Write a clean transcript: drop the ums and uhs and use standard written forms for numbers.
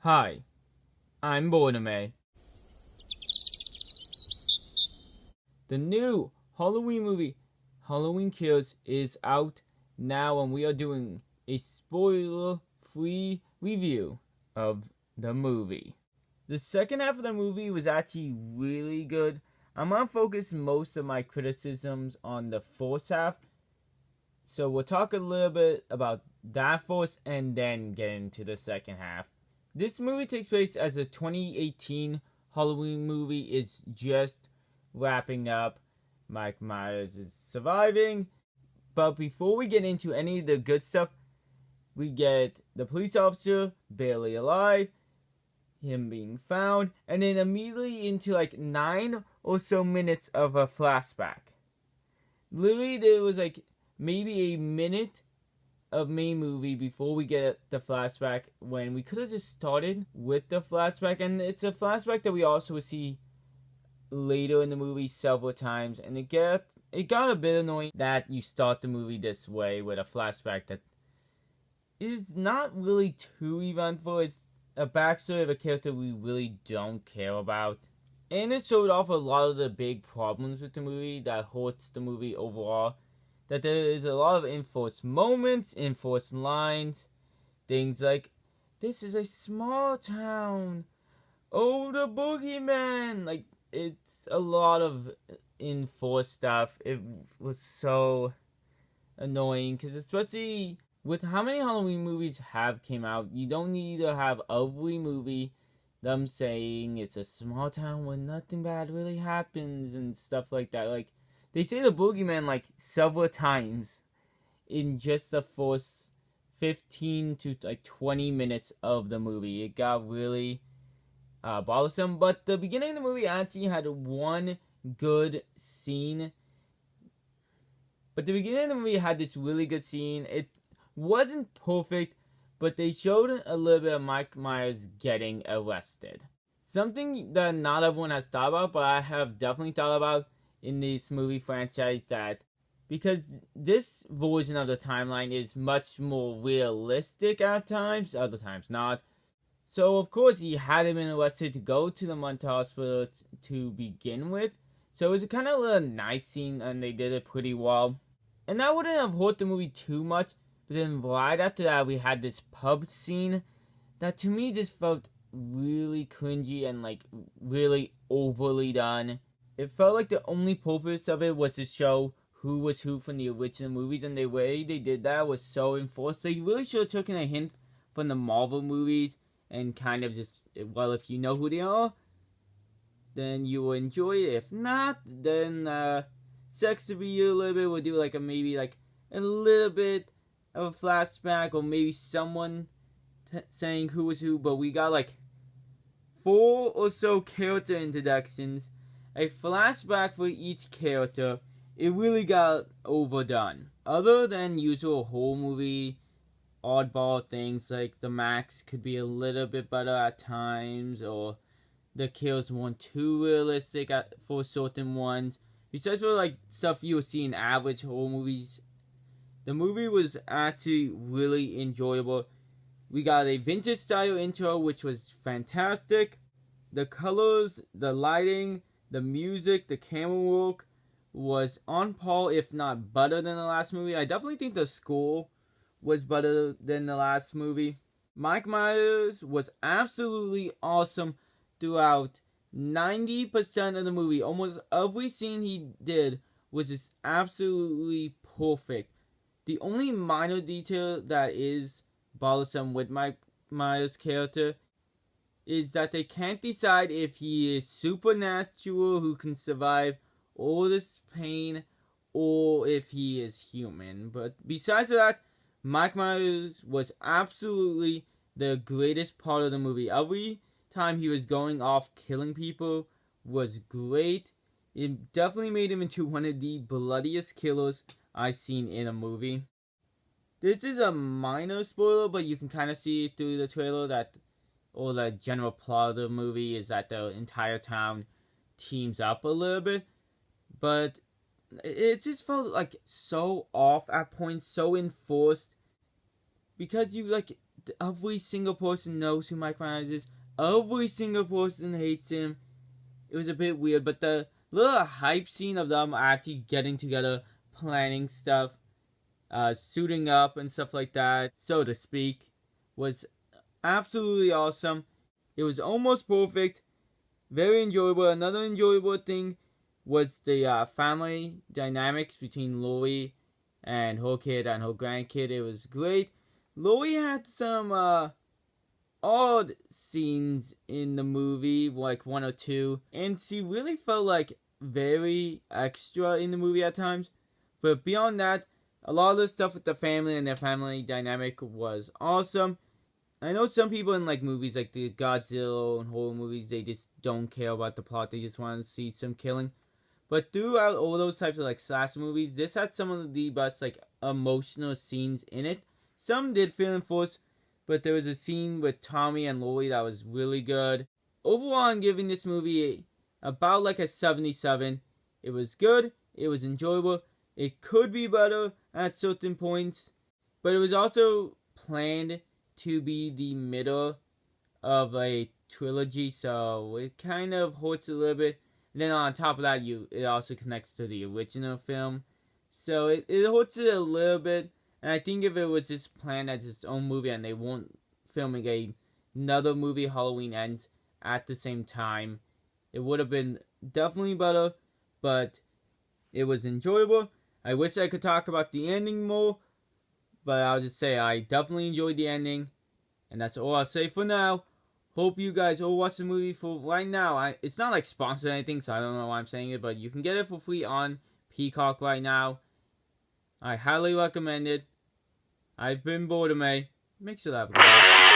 Hi, I'm Birdime. The new Halloween movie, Halloween Kills, is out now, and we are doing a spoiler-free review of the movie. The second half of the movie was actually really good. I'm gonna focus most of my criticisms on the first half, so we'll talk a little bit about that first and then get into the second half. This movie takes place as a 2018 Halloween movie is just wrapping up. Mike Myers is surviving. But before we get into any of the good stuff, we get the police officer barely alive, him being found, and then immediately into like 9 or so minutes of a flashback. Literally, there was like maybe a minute of main movie before we get the flashback, when we could have just started with the flashback. And it's a flashback that we also see later in the movie several times, and it got a bit annoying that you start the movie this way with a flashback that is not really too eventful. It's a backstory of a character we really don't care about, and it showed off a lot of the big problems with the movie that hurts the movie overall. That there is a lot of enforced moments, enforced lines, things like, this is a small town, oh, the boogeyman. Like, it's a lot of enforced stuff. It was so annoying, because especially with how many Halloween movies have came out, you don't need to have every movie them saying it's a small town where nothing bad really happens and stuff like that. Like, they say the boogeyman like several times in just the first 15 to like 20 minutes of the movie. It got really bothersome. But the beginning of the movie actually had one good scene. But the beginning of the movie had this really good scene. It wasn't perfect, but they showed a little bit of Mike Myers getting arrested. Something that not everyone has thought about, but I have definitely thought about in this movie franchise, that because this version of the timeline is much more realistic at times, other times not. So of course he hadn't been arrested to go to the mental hospital to begin with. So it was kind of a nice scene, and they did it pretty well. And that wouldn't have hurt the movie too much. But then right after that, we had this pub scene that to me just felt really cringy and like really overly done. It felt like the only purpose of it was to show who was who from the original movies, and the way they did that was so enforced. They really should have taken a hint from the Marvel movies and kind of just, well, if you know who they are, then you will enjoy it. If not, then Sex to be a little bit will do like maybe like a little bit of a flashback, or maybe someone saying who was who. But we got like 4 or so character introductions, a flashback for each character. It really got overdone. Other than usual horror movie oddball things, like the Max could be a little bit better at times, or the kills weren't too realistic for certain ones. Besides for like stuff you will see in average horror movies, the movie was actually really enjoyable. We got a vintage style intro, which was fantastic. The colors, the lighting, the music, the camera work was on par, if not better than the last movie. I definitely think the score was better than the last movie. Mike Myers was absolutely awesome throughout 90% of the movie. Almost every scene he did was just absolutely perfect. The only minor detail that is bothersome with Mike Myers' character is that they can't decide if he is supernatural who can survive all this pain, or if he is human. But besides that, Mike Myers was absolutely the greatest part of the movie. Every time he was going off killing people was great. It definitely made him into one of the bloodiest killers I've seen in a movie. This is a minor spoiler, but you can kind of see through the trailer that, or the general plot of the movie, is that the entire town teams up a little bit. But it just felt like so off at points, so enforced, because you like every single person knows who Mike Myers is. Every single person hates him. It was a bit weird, but the little hype scene of them actually getting together, planning stuff, suiting up and stuff like that, so to speak, was absolutely awesome. It was almost perfect. Very enjoyable. Another enjoyable thing was the family dynamics between Lori and her kid and her grandkid. It was great. Lori had some odd scenes in the movie, like one or two, and she really felt like very extra in the movie at times. But beyond that, a lot of the stuff with the family and their family dynamic was awesome. I know some people in like movies like the Godzilla and horror movies, they just don't care about the plot. They just want to see some killing. But throughout all those types of like slash movies, this had some of the best like emotional scenes in it. Some did feel enforced, but there was a scene with Tommy and Lori that was really good. Overall, I'm giving this movie about like a 77. It was good. It was enjoyable. It could be better at certain points, but it was also planned to be the middle of a trilogy, so it kind of hurts a little bit. And then on top of that, it also connects to the original film, so it hurts it a little bit. And I think if it was just planned as its own movie and they weren't filming another movie, Halloween Ends, at the same time, it would have been definitely better, but it was enjoyable. I wish I could talk about the ending more, but I'll just say I definitely enjoyed the ending, and that's all I'll say for now. Hope you guys all watch the movie for right now. It's not like sponsored or anything, so I don't know why I'm saying it, but you can get it for free on Peacock right now. I highly recommend it. I've been Birdime. Make sure to have a good one.